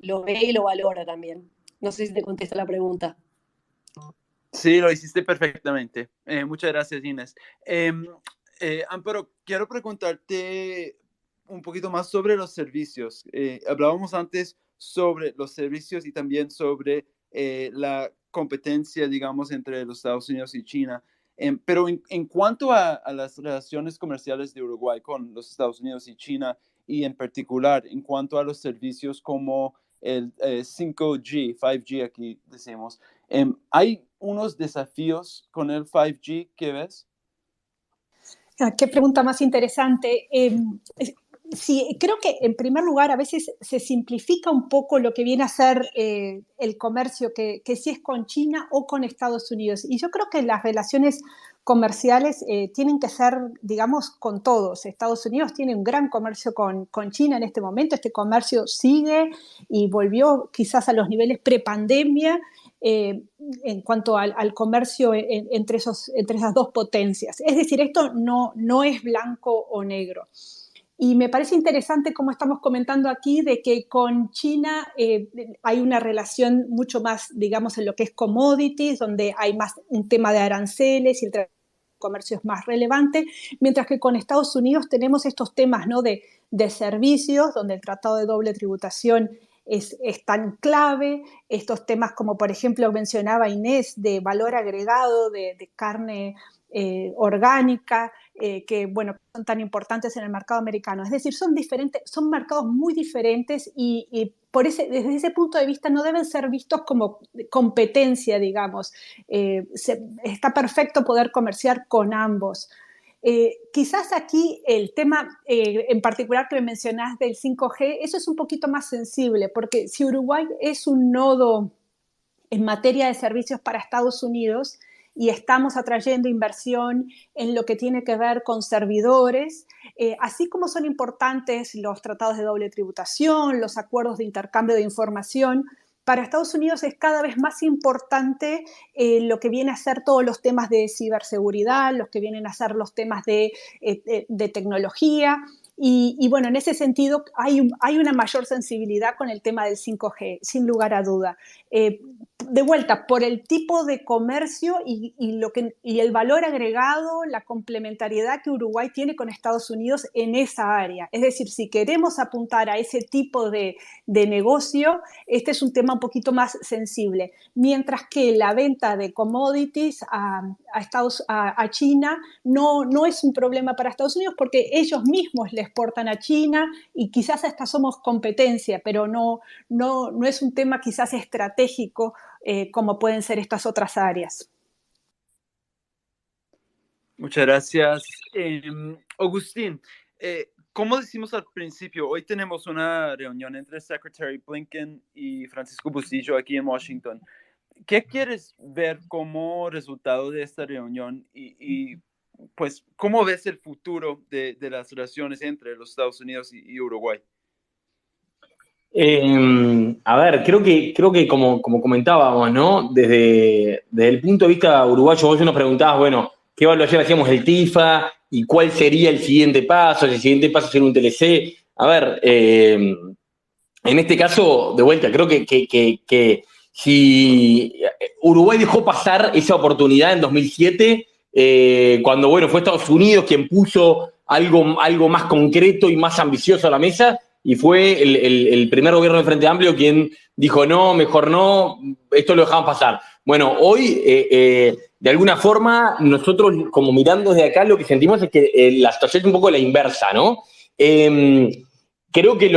lo ve y lo valora también. No sé si te contesta la pregunta. Sí, lo hiciste perfectamente. Muchas gracias, Inés. Amparo, quiero preguntarte un poquito más sobre los servicios. Hablábamos antes sobre los servicios y también sobre la competencia, digamos, entre los Estados Unidos y China. Pero en cuanto a las relaciones comerciales de Uruguay con los Estados Unidos y China, y en particular en cuanto a los servicios como el 5G, 5G aquí decimos, ¿hay unos desafíos con el 5G que ves? Qué pregunta más interesante. Sí, creo que en primer lugar a veces se simplifica un poco lo que viene a ser el comercio, que si es con China o con Estados Unidos. Y yo creo que las relaciones comerciales tienen que ser, digamos, con todos. Estados Unidos tiene un gran comercio con China en este momento. Este comercio sigue y volvió quizás a los niveles prepandemia en cuanto al comercio entre esas dos potencias. Es decir, esto no es blanco o negro. Y me parece interesante, como estamos comentando aquí, de que con China hay una relación mucho más, digamos, en lo que es commodities, donde hay más un tema de aranceles y el comercio es más relevante, mientras que con Estados Unidos tenemos estos temas, ¿no?, de servicios, donde el tratado de doble tributación es tan clave, estos temas como, por ejemplo, mencionaba Inés, de valor agregado, de carne orgánica, que bueno, son tan importantes en el mercado americano. Es decir, son mercados muy diferentes y desde ese punto de vista no deben ser vistos como competencia, digamos. Está perfecto poder comerciar con ambos. Quizás aquí el tema en particular que mencionás del 5G, eso es un poquito más sensible, porque si Uruguay es un nodo en materia de servicios para Estados Unidos y estamos atrayendo inversión en lo que tiene que ver con servidores, así como son importantes los tratados de doble tributación, los acuerdos de intercambio de información, para Estados Unidos es cada vez más importante lo que viene a ser todos los temas de ciberseguridad, los que vienen a ser los temas de tecnología. Y bueno, en ese sentido hay una mayor sensibilidad con el tema del 5G, sin lugar a duda. De vuelta, por el tipo de comercio y el valor agregado, la complementariedad que Uruguay tiene con Estados Unidos en esa área. Es decir, si queremos apuntar a ese tipo de negocio, este es un tema un poquito más sensible. Mientras que la venta de commodities a China no es un problema para Estados Unidos porque ellos mismos le exportan a China y quizás hasta somos competencia, pero no es un tema quizás estratégico como pueden ser estas otras áreas. Muchas gracias. Agustín, como decimos al principio, hoy tenemos una reunión entre Secretary Blinken y Francisco Bustillo aquí en Washington. ¿Qué quieres ver como resultado de esta reunión y pues, cómo ves el futuro de las relaciones entre los Estados Unidos y Uruguay? A ver, creo que como comentábamos, ¿no? Desde el punto de vista uruguayo, vos nos preguntabas, bueno, ¿qué evaluación hacíamos del TIFA y cuál sería el siguiente paso? Si el siguiente paso sería un TLC. A ver, en este caso, de vuelta, creo que si Uruguay dejó pasar esa oportunidad en 2007, cuando, bueno, fue Estados Unidos quien puso algo más concreto y más ambicioso a la mesa, y fue el primer gobierno de Frente Amplio quien dijo, no, mejor no, esto lo dejamos pasar. Bueno, hoy, de alguna forma, nosotros, como mirando desde acá, lo que sentimos es que la situación es un poco la inversa, ¿no? Creo que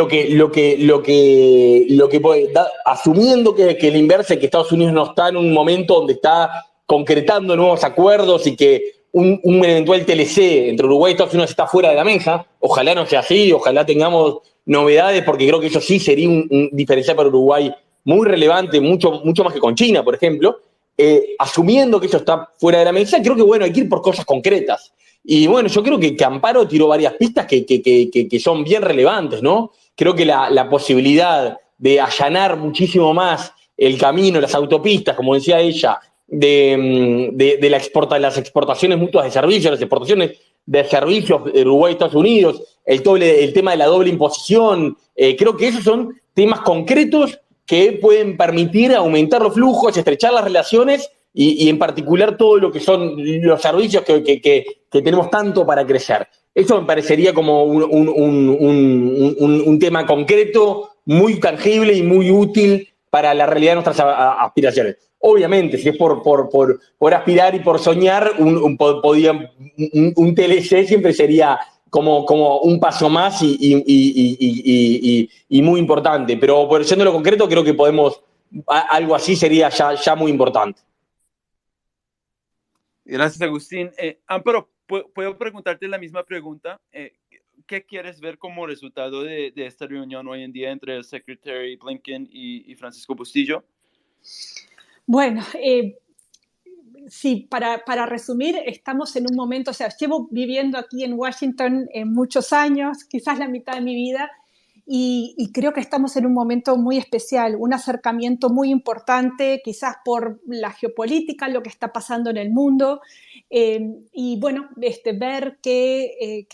asumiendo que la inversa es que Estados Unidos no está en un momento donde está concretando nuevos acuerdos y que un eventual TLC entre Uruguay y Estados Unidos está fuera de la mesa, ojalá no sea así, ojalá tengamos novedades, porque creo que eso sí sería un diferencial para Uruguay muy relevante, mucho más que con China, por ejemplo. Asumiendo que eso está fuera de la mesa, creo que, bueno, hay que ir por cosas concretas. Y bueno, yo creo que Amparo tiró varias pistas que son bien relevantes, ¿no? Creo que la posibilidad de allanar muchísimo más el camino, las autopistas, como decía ella, de las exportaciones mutuas de servicios, las exportaciones de servicios de Uruguay y Estados Unidos, el tema de la doble imposición, creo que esos son temas concretos que pueden permitir aumentar los flujos, estrechar las relaciones y en particular todo lo que son los servicios que tenemos tanto para crecer. Eso me parecería como un tema concreto, muy tangible y muy útil para la realidad de nuestras aspiraciones. Obviamente, si es por aspirar y por soñar, un TLC siempre sería como un paso más y muy importante. Pero por siendo lo concreto, creo que algo así sería ya muy importante. Gracias, Agustín. Amparo, ¿puedo preguntarte la misma pregunta? ¿Qué quieres ver como resultado de esta reunión hoy en día entre el Secretary Blinken y Francisco Bustillo? Bueno, sí, para resumir, estamos en un momento, o sea, llevo viviendo aquí en Washington muchos años, quizás la mitad de mi vida, y creo que estamos en un momento muy especial, un acercamiento muy importante, quizás por la geopolítica, lo que está pasando en el mundo, y bueno, ver que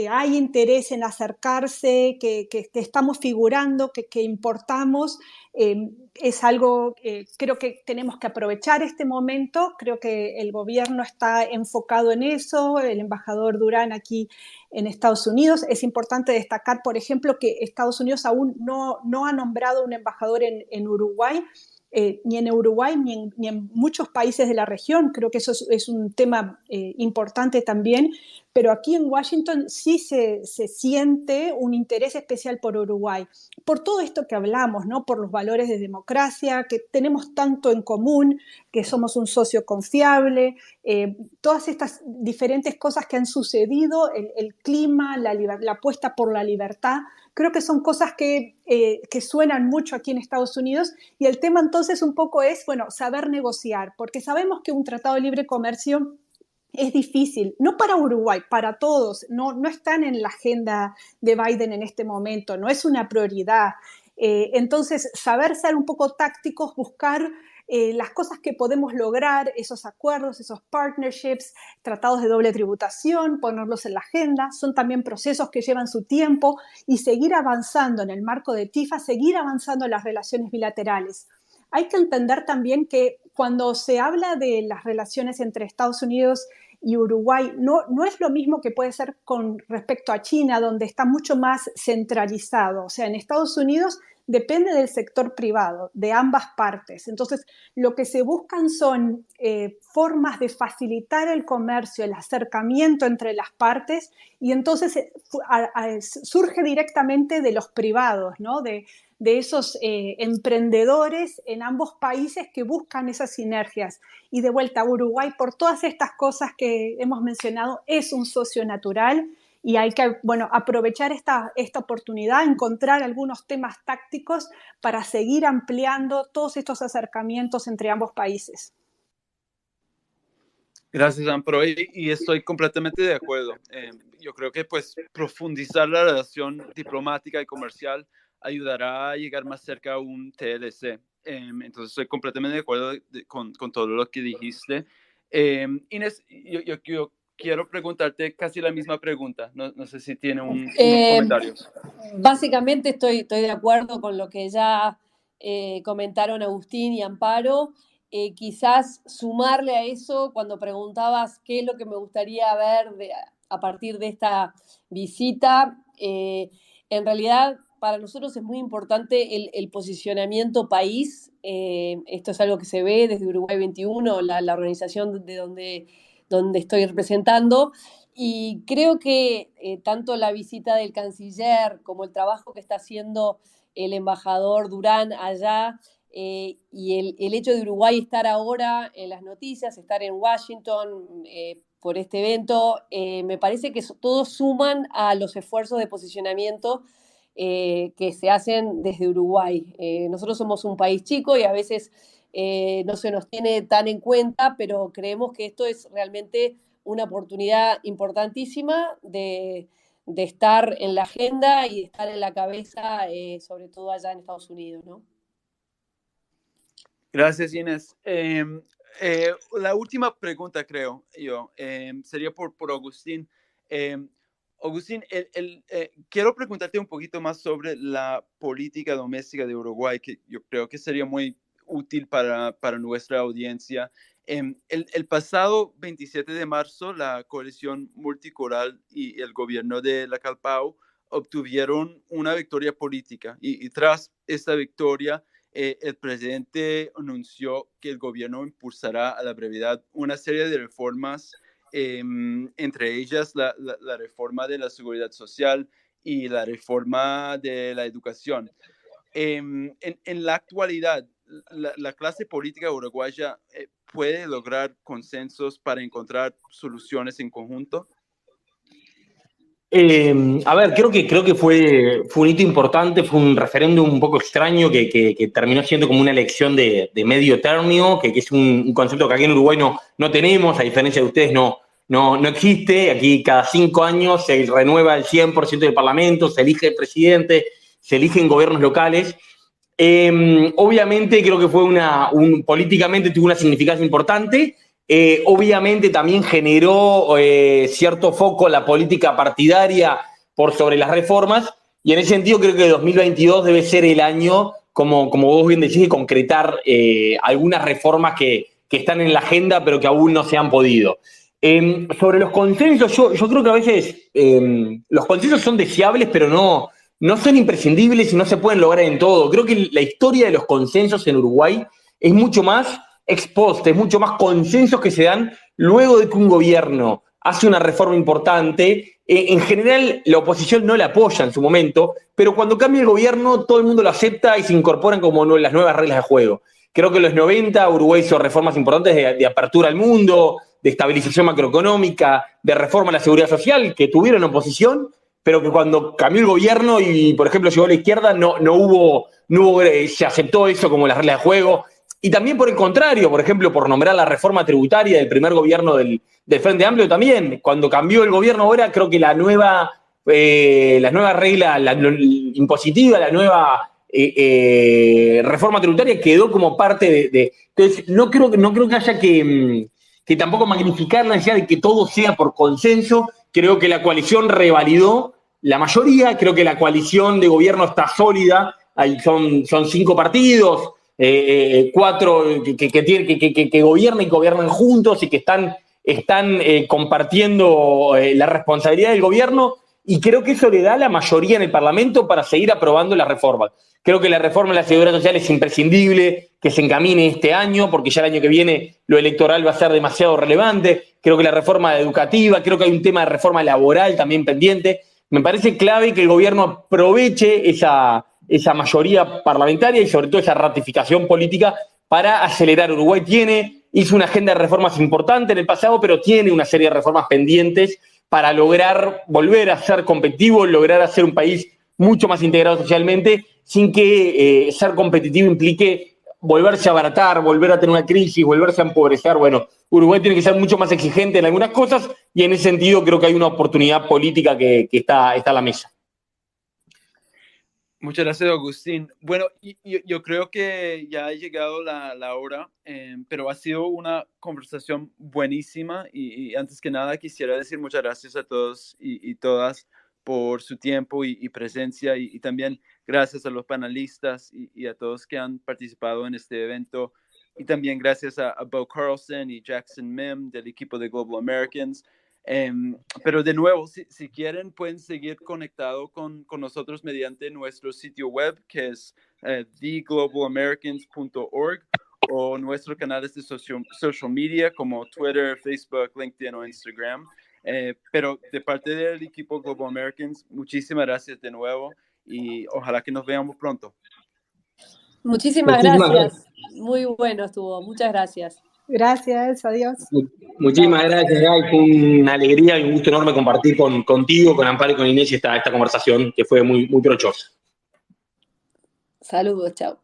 hay interés en acercarse, que estamos figurando, que importamos, es algo, creo que tenemos que aprovechar este momento, creo que el gobierno está enfocado en eso, el embajador Durán aquí en Estados Unidos. Es importante destacar, por ejemplo, que Estados Unidos aún no ha nombrado un embajador en Uruguay, ni en Uruguay ni en muchos países de la región. Creo que eso es un tema importante también, pero aquí en Washington sí se siente un interés especial por Uruguay, por todo esto que hablamos, ¿no? Por los valores de democracia, que tenemos tanto en común, que somos un socio confiable, todas estas diferentes cosas que han sucedido, el clima, la apuesta por la libertad, creo que son cosas que suenan mucho aquí en Estados Unidos, y el tema entonces un poco es, bueno, saber negociar, porque sabemos que un tratado de libre comercio es difícil, no para Uruguay, para todos, no están en la agenda de Biden en este momento, no es una prioridad. Entonces, saber ser un poco tácticos, buscar las cosas que podemos lograr, esos acuerdos, esos partnerships, tratados de doble tributación, ponerlos en la agenda, son también procesos que llevan su tiempo, y seguir avanzando en el marco de TIFA, seguir avanzando en las relaciones bilaterales. Hay que entender también que cuando se habla de las relaciones entre Estados Unidos y Uruguay, no es lo mismo que puede ser con respecto a China, donde está mucho más centralizado. O sea, en Estados Unidos depende del sector privado, de ambas partes. Entonces, lo que se buscan son formas de facilitar el comercio, el acercamiento entre las partes, y entonces surge directamente de los privados, ¿no? De esos emprendedores en ambos países que buscan esas sinergias. Y de vuelta, Uruguay, por todas estas cosas que hemos mencionado, es un socio natural, y hay que, bueno, aprovechar esta oportunidad, encontrar algunos temas tácticos para seguir ampliando todos estos acercamientos entre ambos países. Gracias, Amparo, y estoy completamente de acuerdo. Yo creo que pues profundizar la relación diplomática y comercial ayudará a llegar más cerca a un TLC. Entonces estoy completamente de acuerdo con todo lo que dijiste. Inés, yo quiero preguntarte casi la misma pregunta. No sé si tiene unos comentarios. Básicamente estoy de acuerdo con lo que ya comentaron Agustín y Amparo. Quizás sumarle a eso, cuando preguntabas qué es lo que me gustaría ver a partir de esta visita, en realidad para nosotros es muy importante el posicionamiento país. Esto es algo que se ve desde Uruguay 21, la organización de donde estoy representando, y creo que tanto la visita del canciller como el trabajo que está haciendo el embajador Durán allá, y el hecho de Uruguay estar ahora en las noticias, estar en Washington por este evento, me parece que todos suman a los esfuerzos de posicionamiento que se hacen desde Uruguay. Nosotros somos un país chico y a veces no se nos tiene tan en cuenta, pero creemos que esto es realmente una oportunidad importantísima de estar en la agenda y de estar en la cabeza, sobre todo allá en Estados Unidos, ¿no? Gracias, Inés. La última pregunta, creo yo, sería por Agustín. Agustín, quiero preguntarte un poquito más sobre la política doméstica de Uruguay, que yo creo que sería muy útil para nuestra audiencia. El pasado 27 de marzo, la coalición multicultural y el gobierno de la Calpau obtuvieron una victoria política, y tras esta victoria, el presidente anunció que el gobierno impulsará a la brevedad una serie de reformas, entre ellas la reforma de la seguridad social y la reforma de la educación. En la actualidad, la clase política uruguaya puede lograr consensos para encontrar soluciones en conjunto. A ver, creo que fue un hito importante, fue un referéndum un poco extraño que terminó siendo como una elección de medio término, que es un concepto que aquí en Uruguay no tenemos, a diferencia de ustedes no existe. Aquí cada 5 años se renueva el 100% del Parlamento, se elige el presidente, se eligen gobiernos locales. Obviamente creo que fue políticamente tuvo una significancia importante. Obviamente también generó cierto foco la política partidaria por sobre las reformas, y en ese sentido creo que 2022 debe ser el año, como vos bien decís, de concretar algunas reformas que están en la agenda pero que aún no se han podido. Sobre los consensos, yo creo que a veces los consensos son deseables, pero no son imprescindibles y no se pueden lograr en todo. Creo que la historia de los consensos en Uruguay es mucho más ex post, es mucho más consensos que se dan luego de que un gobierno hace una reforma importante. En general, la oposición no la apoya en su momento, pero cuando cambia el gobierno, todo el mundo lo acepta y se incorporan como las nuevas reglas de juego. Creo que en los 90 Uruguay hizo reformas importantes de apertura al mundo, de estabilización macroeconómica, de reforma a la seguridad social, que tuvieron oposición, pero que cuando cambió el gobierno y, por ejemplo, llegó a la izquierda, no hubo, se aceptó eso como las reglas de juego. Y también por el contrario, por ejemplo, por nombrar la reforma tributaria del primer gobierno del Frente Amplio también. Cuando cambió el gobierno ahora, creo que la nueva regla impositiva, la nueva reforma tributaria quedó como parte de. Entonces, no creo que haya que tampoco magnificar la necesidad de que todo sea por consenso. Creo que la coalición revalidó la mayoría, creo que la coalición de gobierno está sólida, ahí son 5 partidos, 4 que gobiernan y gobiernan juntos y que están compartiendo la responsabilidad del gobierno, y creo que eso le da la mayoría en el Parlamento para seguir aprobando las reformas. Creo que la reforma de la seguridad social es imprescindible que se encamine este año, porque ya el año que viene lo electoral va a ser demasiado relevante. Creo que la reforma educativa, creo que hay un tema de reforma laboral también pendiente. Me parece clave que el gobierno aproveche esa mayoría parlamentaria y sobre todo esa ratificación política para acelerar. Uruguay hizo una agenda de reformas importante en el pasado, pero tiene una serie de reformas pendientes para lograr volver a ser competitivo, lograr hacer un país mucho más integrado socialmente, sin que ser competitivo implique volverse a abaratar, volver a tener una crisis, volverse a empobrecer. Bueno, Uruguay tiene que ser mucho más exigente en algunas cosas y en ese sentido creo que hay una oportunidad política que está a la mesa. Muchas gracias, Agustín. Bueno, yo creo que ya ha llegado la hora, pero ha sido una conversación buenísima y antes que nada quisiera decir muchas gracias a todos y todas por su tiempo y presencia y también gracias a los panelistas y a todos que han participado en este evento y también gracias a Bo Carlson y Jackson Mim del equipo de Global Americans. Pero de nuevo, si quieren, pueden seguir conectados con nosotros mediante nuestro sitio web, que es theglobalamericans.org, o nuestros canales de social media como Twitter, Facebook, LinkedIn o Instagram. Pero de parte del equipo Global Americans, muchísimas gracias de nuevo y ojalá que nos veamos pronto. Muchísimas gracias. Muy bueno estuvo. Muchas gracias. Gracias, adiós. Muchísimas gracias, Guy. Fue una alegría y un gusto enorme compartir contigo, con Amparo y con Inés esta conversación que fue muy, muy provechosa. Saludos, chao.